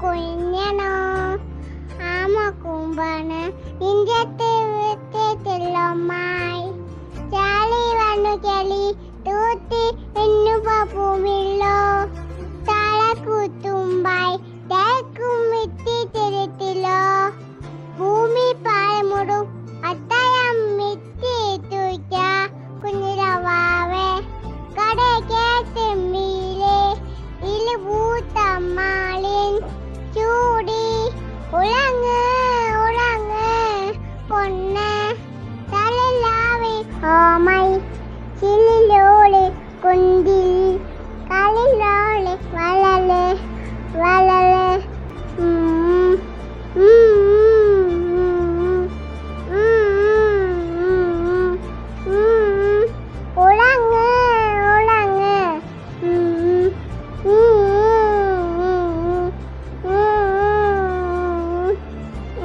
കുഞ്ഞണോ ആമ കുമ്പാണ് നിന്റെ തെല്ലമ്മായി ചാളി വന്നു ചെളി തൂത്തി എന്നുപ ഭൂമില്ലോ തളക്കുത്തുമ്പായി തേക്കും വിത്തി തിരുത്തിലോ ഭൂമി പാലമുടും അത്തയം വിത്തി തൂച്ച കുഞ്ഞിരവാവേ കടകേറ്റമ്മീലെ ഇലുപൂത്തമ്മാളിൻ ചൂടി ഉളങ്ങ്